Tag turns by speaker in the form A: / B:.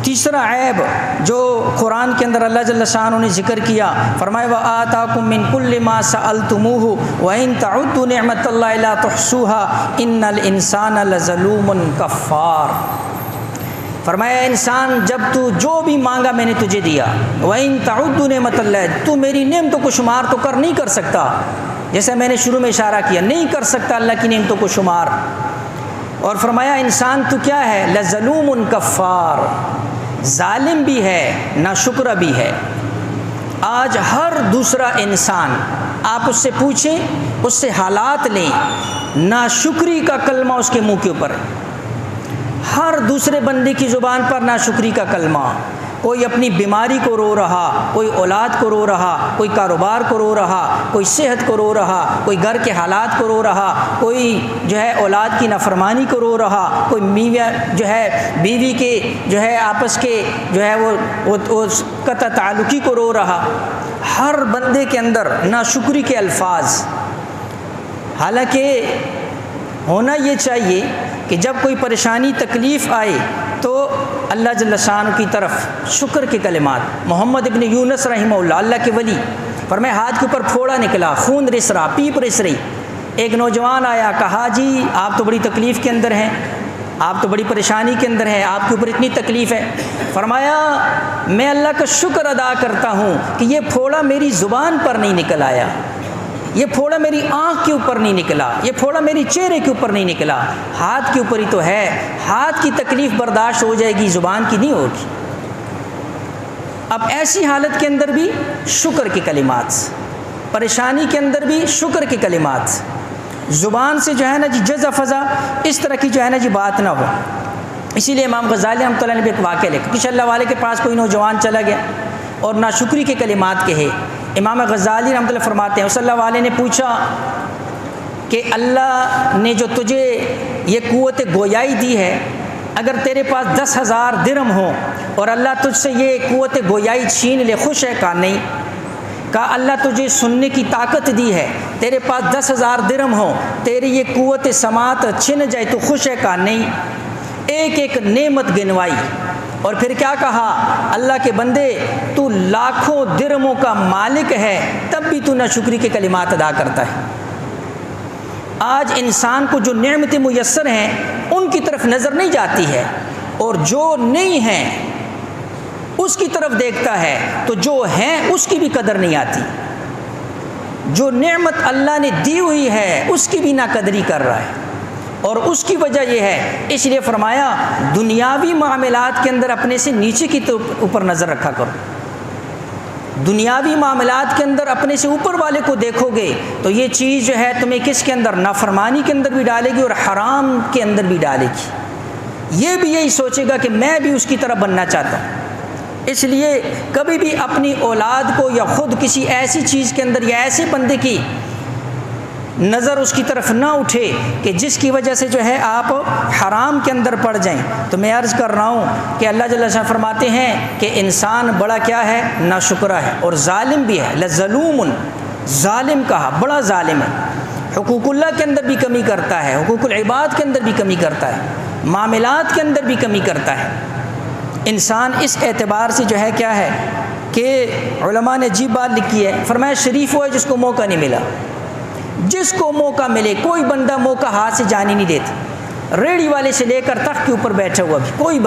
A: تیسرا عیب جو قرآن کے اندر اللہ جل شانہ نے ذکر کیا، فرمایا وَآتَاكُم مِّن كُلِّ مَا سَأَلْتُمُوهُ وَإِن تَعُدُّوا نِعْمَةَ اللَّهِ لَا تُحْصُوهَا إِنَّ الْإِنسَانَ لَظَلُومٌ كَفَّارٌ۔ فرمایا انسان جب تو جو بھی مانگا میں نے تجھے دیا، وَإِن تَعُدُّوا نِعْمَةَ اللَّهِ، تو میری نعمتوں کو شمار تو کر نہیں کر سکتا، جیسے میں نے شروع میں اشارہ کیا، نہیں کر سکتا اللہ کی نعمتوں کو شمار۔ اور فرمایا انسان تو کیا ہے، لَظَلُومٌ كَفَّارٌ، ظالم بھی ہے ناشکرہ بھی ہے۔ آج ہر دوسرا انسان، آپ اس سے پوچھیں، اس سے حالات لیں، ناشکری کا کلمہ اس کے منہ کے اوپر ہے۔ ہر دوسرے بندے کی زبان پر ناشکری کا کلمہ، کوئی اپنی بیماری کو رو رہا، کوئی اولاد کو رو رہا، کوئی کاروبار کو رو رہا، کوئی صحت کو رو رہا، کوئی گھر کے حالات کو رو رہا، کوئی جو ہے اولاد کی نافرمانی کو رو رہا، کوئی میاں جو ہے بیوی کے جو ہے آپس کے جو ہے وہ قطع تعلقی کو رو رہا۔ ہر بندے کے اندر ناشکری کے الفاظ، حالانکہ ہونا یہ چاہیے کہ جب کوئی پریشانی تکلیف آئے تو اللہ جل شانہ کی طرف شکر کے کلمات۔ محمد ابن یونس رحمہ اللہ، اللہ کے ولی، فرمایا ہاتھ کے اوپر پھوڑا نکلا، خون رس رہا، پیپ رس رہی۔ ایک نوجوان آیا، کہا جی آپ تو بڑی تکلیف کے اندر ہیں، آپ تو بڑی پریشانی کے اندر ہیں، آپ کے اوپر اتنی تکلیف ہے۔ فرمایا میں اللہ کا شکر ادا کرتا ہوں کہ یہ پھوڑا میری زبان پر نہیں نکل آیا، یہ پھوڑا میری آنکھ کے اوپر نہیں نکلا، یہ پھوڑا میری چہرے کے اوپر نہیں نکلا، ہاتھ کے اوپر ہی تو ہے۔ ہاتھ کی تکلیف برداشت ہو جائے گی، زبان کی نہیں ہوگی۔ اب ایسی حالت کے اندر بھی شکر کے کلمات، پریشانی کے اندر بھی شکر کے کلمات، زبان سے جو ہے نا جی جزا فضا اس طرح کی جو ہے نا جی بات نہ ہو۔ اسی لیے امام غزالی رحمۃ اللہ علیہ نے بھی ایک واقعہ لکھا، کچھ اللہ والے کے پاس کوئی نوجوان چلا گیا اور ناشکری کے کلمات کہے۔ امام غزالی رحمۃ اللہ فرماتے ہیں، اس اللہ والے نے پوچھا کہ اللہ نے جو تجھے یہ قوت گویائی دی ہے، اگر تیرے پاس 10,000 درہم ہوں اور اللہ تجھ سے یہ قوت گویائی چھین لے، خوش ہے؟ کہا نہیں۔ کہا اللہ تجھے سننے کی طاقت دی ہے، تیرے پاس 10,000 درہم ہوں، تیری یہ قوت سماعت چھن جائے تو خوش ہے؟ کہا نہیں۔ ایک ایک نعمت گنوائی اور پھر کیا کہا، اللہ کے بندے تو لاکھوں درہموں کا مالک ہے، تب بھی تو ناشکری کے کلمات ادا کرتا ہے۔ آج انسان کو جو نعمتیں میسر ہیں ان کی طرف نظر نہیں جاتی ہے، اور جو نہیں ہیں اس کی طرف دیکھتا ہے تو جو ہیں اس کی بھی قدر نہیں آتی۔ جو نعمت اللہ نے دی ہوئی ہے اس کی بھی ناقدری کر رہا ہے، اور اس کی وجہ یہ ہے، اس لیے فرمایا دنیاوی معاملات کے اندر اپنے سے نیچے کی اوپر نظر رکھا کرو۔ دنیاوی معاملات کے اندر اپنے سے اوپر والے کو دیکھو گے تو یہ چیز جو ہے تمہیں کس کے اندر، نافرمانی کے اندر بھی ڈالے گی اور حرام کے اندر بھی ڈالے گی۔ یہ بھی یہی سوچے گا کہ میں بھی اس کی طرح بننا چاہتا ہوں۔ اس لیے کبھی بھی اپنی اولاد کو یا خود کسی ایسی چیز کے اندر یا ایسے بندے کی نظر اس کی طرف نہ اٹھے کہ جس کی وجہ سے جو ہے آپ حرام کے اندر پڑ جائیں۔ تو میں عرض کر رہا ہوں کہ اللہ جل شانہ فرماتے ہیں کہ انسان بڑا کیا ہے، ناشکرہ ہے اور ظالم بھی ہے۔ لظلوم، ظالم کہا، بڑا ظالم ہے، حقوق اللہ کے اندر بھی کمی کرتا ہے، حقوق العباد کے اندر بھی کمی کرتا ہے، معاملات کے اندر بھی کمی کرتا ہے۔ انسان اس اعتبار سے جو ہے کیا ہے کہ علماء نے عجیب بات لکھی ہے، فرمایا شریف وہ ہے جس کو موقع نہیں ملا۔ جس کو موقع ملے، کوئی بندہ موقع ہاتھ سے جانے نہیں دیتا، ریڑھی والے سے لے کر تخت کے اوپر بیٹھا ہوا بھی کوئی